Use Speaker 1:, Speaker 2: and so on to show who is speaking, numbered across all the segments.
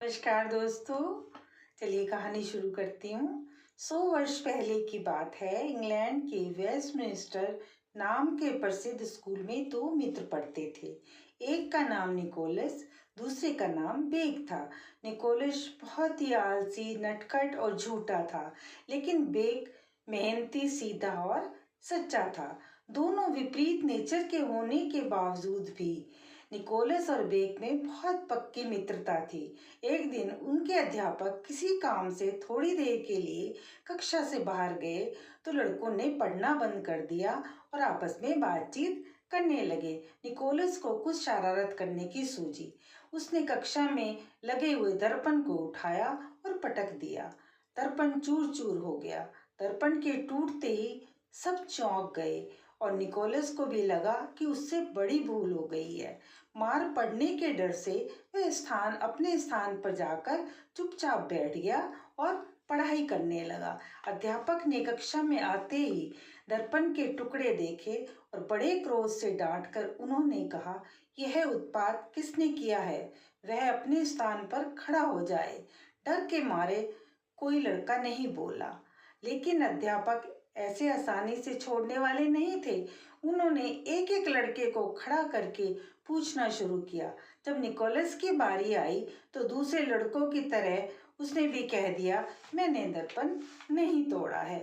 Speaker 1: नमस्कार दोस्तों। चलिए कहानी शुरू करती हूँ। 100 वर्ष पहले की बात है। इंग्लैंड के वेस्टमिंस्टर नाम के प्रसिद्ध स्कूल में दो मित्र पढ़ते थे। एक का नाम निकोलस, दूसरे का नाम बेक था। निकोलस बहुत ही आलसी, नटखट और झूठा था, लेकिन बेक मेहनती, सीधा और सच्चा था। दोनों विपरीत नेचर के होने के बावजूद भी निकोलस और बेक में बहुत पक्की मित्रता थी। एक दिन उनके अध्यापक किसी काम से थोड़ी देर के लिए कक्षा से बाहर गए तो लड़कों ने पढ़ना बंद कर दिया और आपस में बातचीत करने लगे। निकोलस को कुछ शरारत करने की सूझी। उसने कक्षा में लगे हुए दर्पण को उठाया और पटक दिया। दर्पण चूर चूर हो गया। दर्पण के टूटते ही सब चौंक गए और निकोलस को भी लगा कि उससे बड़ी भूल हो गई है। मार पड़ने के डर से वह अपने स्थान पर जाकर चुपचाप बैठ गया और पढ़ाई करने लगा। अध्यापक ने कक्षा में आते ही दर्पण के टुकड़े देखे और बड़े क्रोध से डांटकर उन्होंने कहा, यह उत्पात किसने किया है? वह अपने स्थान पर खड़ा हो जाए। डर के मारे कोई लड़का नहीं बोला, लेकिन अध्यापक ऐसे आसानी से छोड़ने वाले नहीं थे। उन्होंने एक एक लड़के को खड़ा करके पूछना शुरू किया। जब निकोलस की बारी आई तो दूसरे लड़कों की तरह उसने भी कह दिया, मैंने दर्पण नहीं तोड़ा है।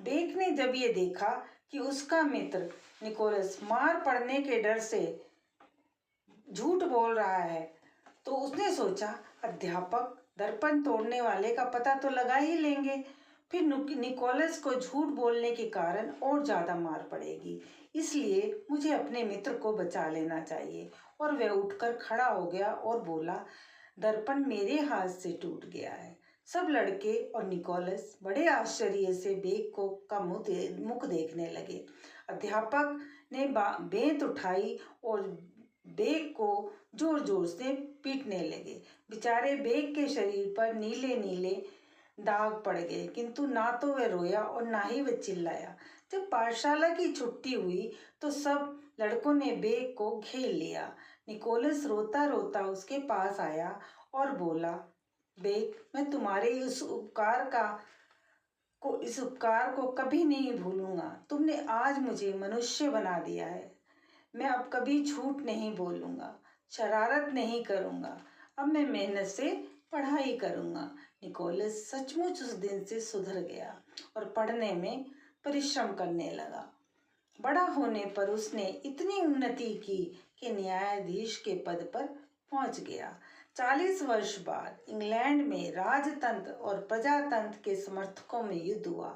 Speaker 1: बेक ने जब ये देखा कि उसका मित्र निकोलस मार पड़ने के डर से झूठ बोल रहा है, तो उसने सोचा, अध्यापक दर्पण तोड़ने वाले का पता तो लगा ही लेंगे। फिर निकोलस को झूठ बोलने के कारण और ज्यादा मार पड़ेगी, इसलिए मुझे अपने मित्र को बचा लेना चाहिए। और वह उठकर खड़ा हो गया और बोला, दर्पण मेरे हाथ से टूट गया है। सब लड़के और निकोलस बड़े आश्चर्य से बेक का मुख देखने लगे। अध्यापक ने बेंत उठाई और बेक को जोर जोर से पीटने लगे। बेचारे बेक के शरीर पर नीले नीले दाग पड़ गए, किंतु ना तो वह रोया और ना ही वह चिल्लाया। जब पाठशाला की छुट्टी हुई तो सब लड़कों ने बेक को घेर लिया। निकोलस रोता रोता उसके पास आया और बोला, बेक, मैं तुम्हारे इस उपकार को कभी नहीं भूलूंगा। तुमने आज मुझे मनुष्य बना दिया है। मैं अब कभी झूठ नहीं बोलूंगा, शरारत नहीं करूंगा। अब मैं मेहनत से पढ़ाई करूंगा। निकोलस सचमुच उस दिन से सुधर गया और पढ़ने में परिश्रम करने लगा। बड़ा होने पर उसने इतनी उन्नति की कि न्यायाधीश के पद पर पहुंच गया। 40 वर्ष बाद इंग्लैंड में राजतंत्र और प्रजातंत्र के समर्थकों में युद्ध हुआ।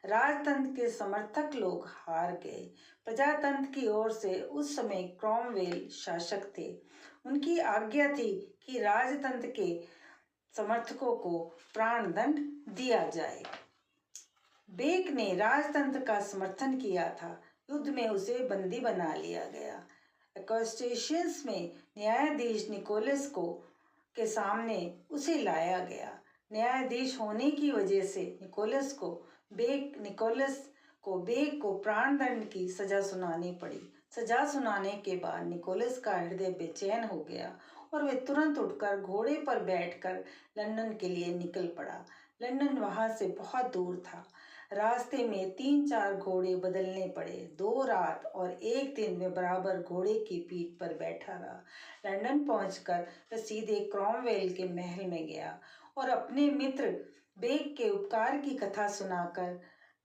Speaker 1: राजतंत्र के समर्थक लोग हार गए। प्रजातंत्र की ओर से उस समय क्रॉमवेल शासक थे। उनकी आज्ञा थी कि राजतंत्र के समर्थकों को प्राणदंड दिया जाए। बेक ने राजतंत्र का समर्थन किया था। युद्ध में उसे बंदी बना लिया गया। एक्वेस्ट्रियंस में न्यायाधीश निकोलस के सामने उसे लाया गया। न्यायाधीश होने की वजह से निकोलस को बेक को प्राणदंड की सजा सुनानी पड़ी। सजा सुनाने के बाद निकोलस का हृदय बेचैन हो गया और वह तुरंत उठकर घोड़े पर बैठकर लंदन के लिए निकल पड़ा। लंदन वहां से बहुत दूर था। रास्ते में 3-4 घोड़े बदलने पड़े। 2 रात और 1 दिन वे बराबर घोड़े की पीठ पर बैठा रहा। लंदन पहुंचकर वह सीधे क्रॉमवेल के महल में गया और अपने मित्र बेक के उपकार की कथा सुनाकर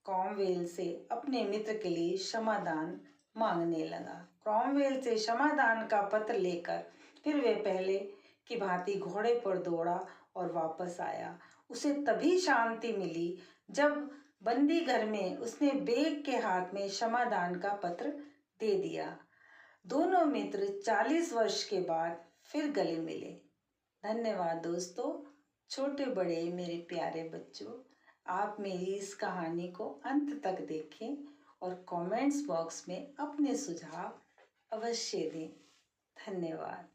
Speaker 1: क्रॉमवेल से अपने मित्र के लिए क्षमादान मांगने लगा। क्रॉमवेल से क्षमादान का पत्र लेकर फिर वे पहले की भांति घोड़े पर दौड़ा और वापस आया। उसे तभी शांति मिली जब बंदी घर में उसने बेक के हाथ में क्षमादान का पत्र दे दिया। दोनों मित्र 40 वर्ष के बाद फिर गले मिले। धन्यवाद दोस्तों। छोटे बड़े मेरे प्यारे बच्चों, आप मेरी इस कहानी को अंत तक देखें और कमेंट्स बॉक्स में अपने सुझाव अवश्य दें। धन्यवाद।